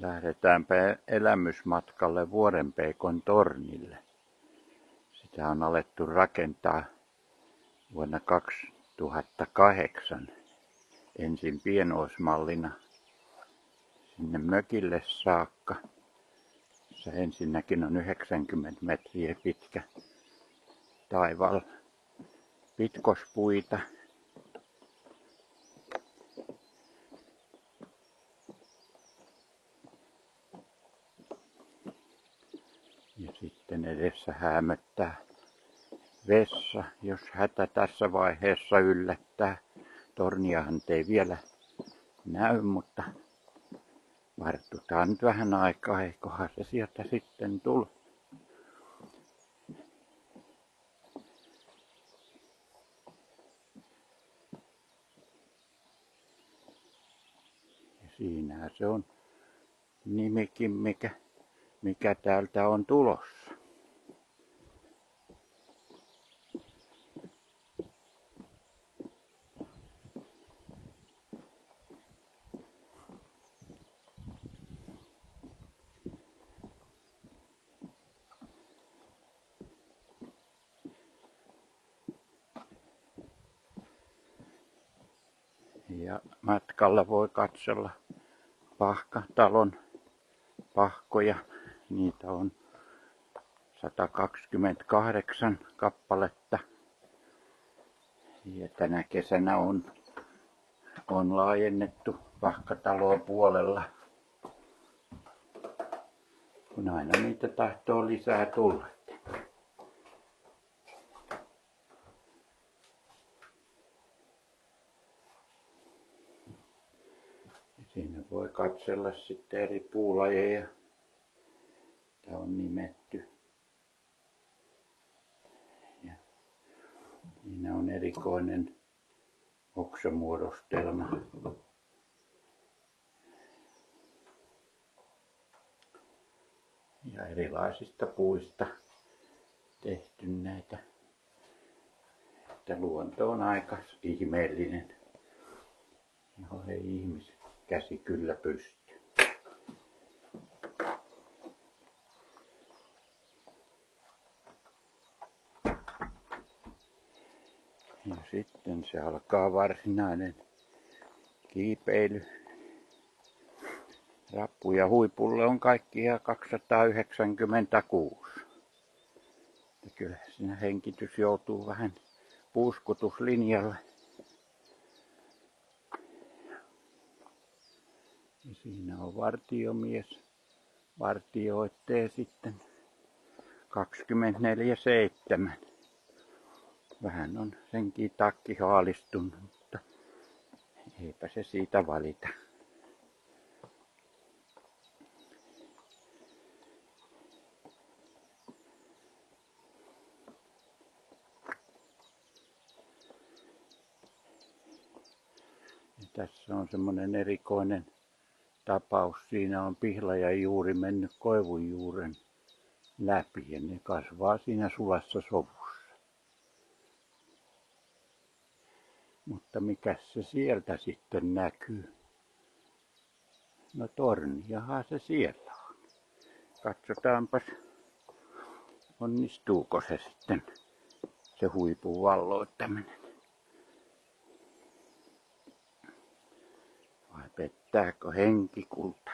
Lähdetäänpä elämysmatkalle Vuorenpeikon tornille. Sitä on alettu rakentaa vuonna 2008 ensin pienoismallina sinne mökille saakka. Se ensinnäkin on 90 metriä pitkä taival pitkospuita. Ja sitten edessä häämöttää vessa, jos hätä tässä vaiheessa yllättää. Torniahan ei vielä näy, mutta vartutaan nyt vähän aikaa, eiköhän se sieltä sitten tule. Ja siinähän se on nimikin, mikä täältä on tulossa. Ja matkalla voi katsella Pahkatalon pahkoja. Niitä on 128 kappaletta. Ja tänä kesänä on laajennettu Pahkataloa puolella. Kun aina niitä tahtoo lisää tulla. Siinä voi katsella sitten eri puulajeja. Tämä on nimetty. Ja siinä on erikoinen oksamuodostelma. Ja erilaisista puista tehty näitä. Että luonto on aika ihmeellinen, johon ei ihmiskäsi kyllä pysty. Ja sitten se alkaa varsinainen kiipeily. Rappuja huipulle on kaikkiaan 296. Ja kyllä siinä henkitys joutuu vähän puuskutuslinjalle. Ja siinä on vartiomies. Vartioittee sitten 24/7. Vähän on senkin takki haalistunut, mutta eipä se siitä valita. Ja tässä on semmoinen erikoinen tapaus. Siinä on pihlajan juuri mennyt koivun juuren läpi ja ne kasvaa siinä sulassa sovussa. Mutta mikäs se sieltä sitten näkyy? No torniahan se siellä on. Katsotaanpas, onnistuuko se sitten, se huipun valloittaminen. Vai pettääkö henkikulta?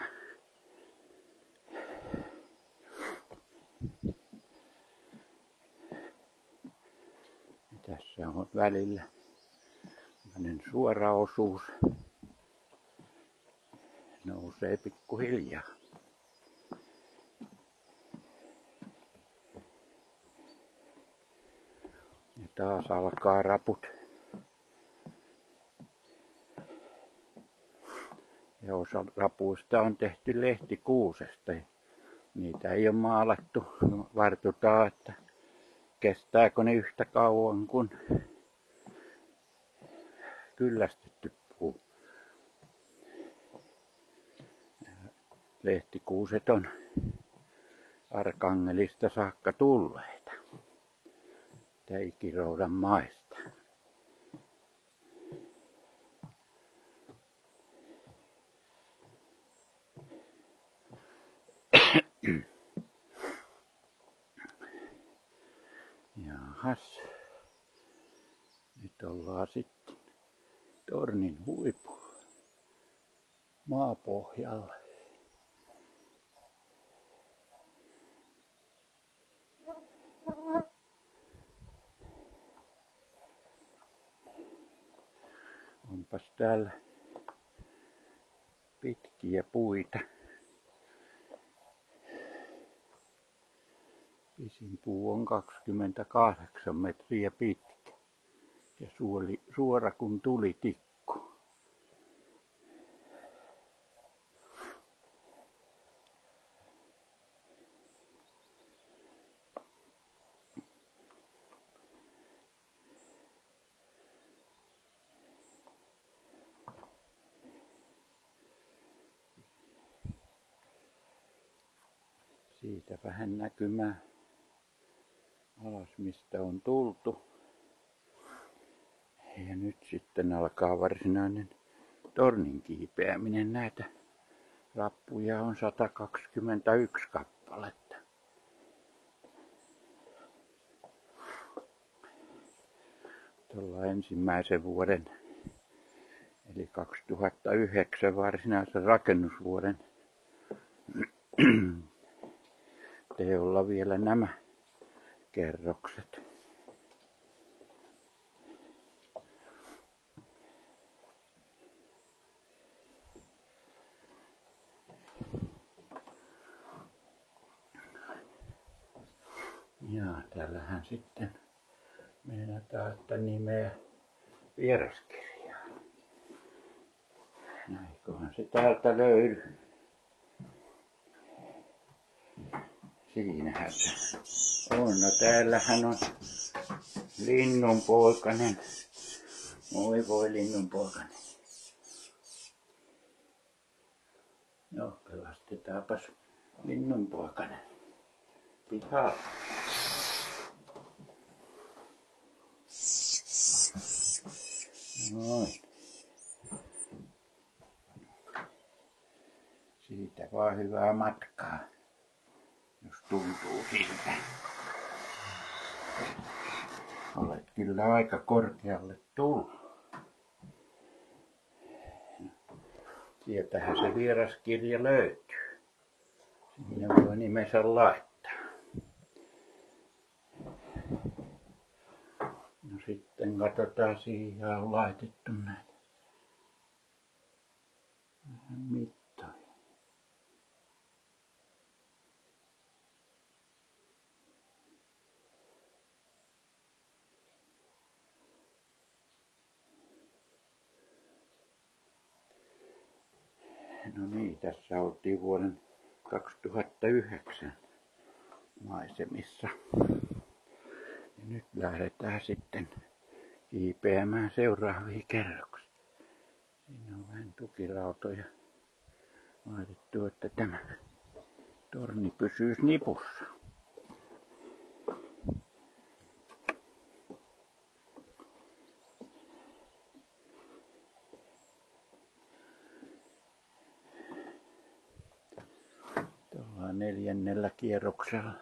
Ja tässä on välillä suora osuus. Nousee pikkuhiljaa. Ja taas alkaa raput. Ja osa rapuista on tehty lehtikuusesta. Niitä ei ole maalattu. Vartutaan, että kestääkö ne yhtä kauan kuin kyllästetty puu. Lehtikuuset on Arkangelista saakka tulleita. Ikiroudan maista. Jahas. Nyt ollaan sitten tornin huipulla maapohjalla. Onpas täällä pitkiä puita. Pisin puu on 28 metriä pitkä ja suora kuin tulitikku. Siitä vähän näkymää alas, mistä on tultu. Ja nyt sitten alkaa varsinainen tornin kiipeäminen. Näitä rappuja on 121 kappaletta. Tuolla ensimmäisen vuoden, eli 2009 varsinaisen rakennusvuoden teolla vielä nämä kerrokset. Ja täällähän sitten meinataan, että nimeä vieraskirjaa. Näinköhän se täältä löydy. Siinähän se on. No täällähän on linnunpoikanen. Voi linnunpoikanen. No pelastetaanpas linnunpoikanen pihalle. Noin. Siitä vaan hyvää matkaa, jos tuntuu siltä. Olet kyllä aika korkealle tullut. Sieltähän se vieraskirja löytyy. Sinne voi nimensä laittaa. No sitten katsotaan, siihen on laitettu näitä mittoja. No niin, tässä oltiin vuoden 2009 maisemissa. Ja nyt lähdetään sitten kiipeämään seuraavia kerroksia. Siinä on vähän tukirautoja laitettu, että tämä torni pysyisi nipussa. Tuolla 4. kerroksella.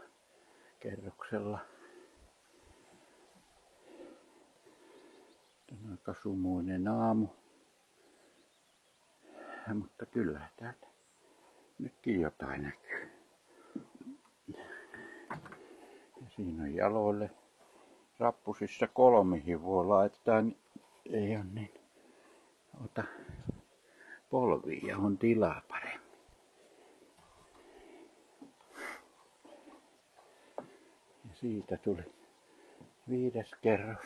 Tämä on aika sumuinen aamu. Mutta kyllä täältä nytkin jotain näkyy. Ja siinä on jaloille rappusissa 3 voi laittaa, ei ole niin ota polviin ja on tilaa paremmin. Ja siitä tuli 5. kerros.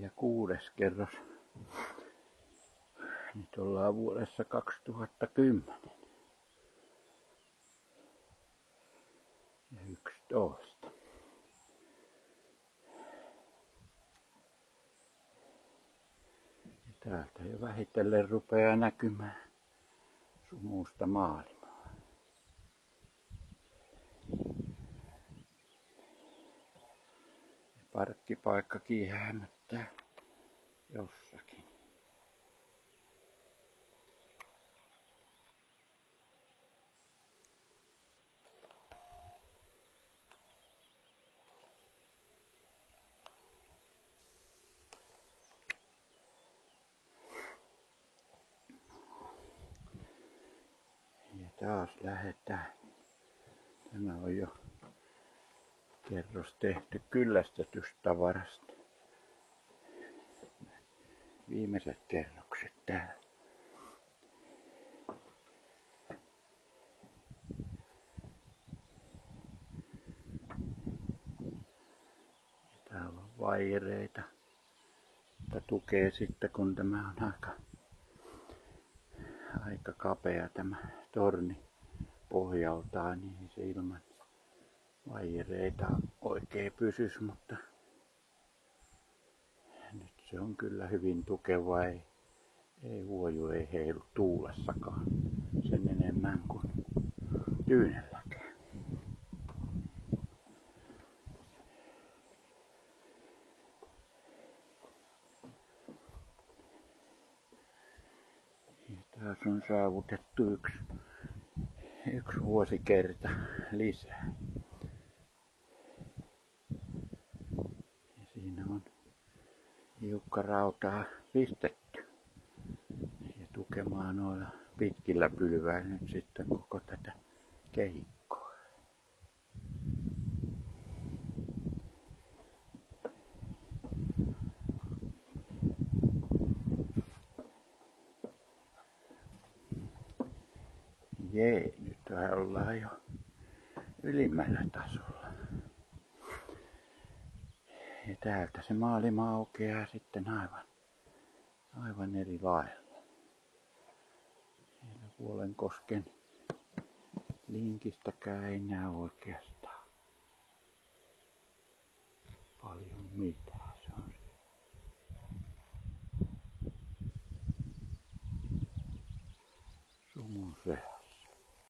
Ja 6. kerros. Nyt ollaan vuodessa 2010. Ja 11. Ja täältä jo vähitellen rupeaa näkymään sumusta maailmaa. parkkipaikkakin hämöttää jossakin. Ja taas lähdetään. Tämä on jo kerros tehty kyllästetystä tavarasta. Viimeiset kerrokset täällä. Täällä on vaijereita, jotka tukee sitten, kun tämä on aika kapea tämä torni pohjaltaan, niin se ilman vaijereita oikein pysys, mutta nyt se on kyllä hyvin tukeva, ei huoju, ei heilu tuulessakaan sen enemmän kuin tyynelläkään. Ja taas on saavutettu yksi vuosikerta lisää. Ja siinä on hiukkarautaa pistetty ja tukemaan noilla pitkillä pylväillä nyt sitten koko tätä kehikkoa. Jee, nyt ollaan jo ylimmällä tasolla. Ja täältä se maailma aukeaa sitten aivan eri lailla. Siellä Vuolenkosken linkistäkään ei näy oikeastaan paljon mitään.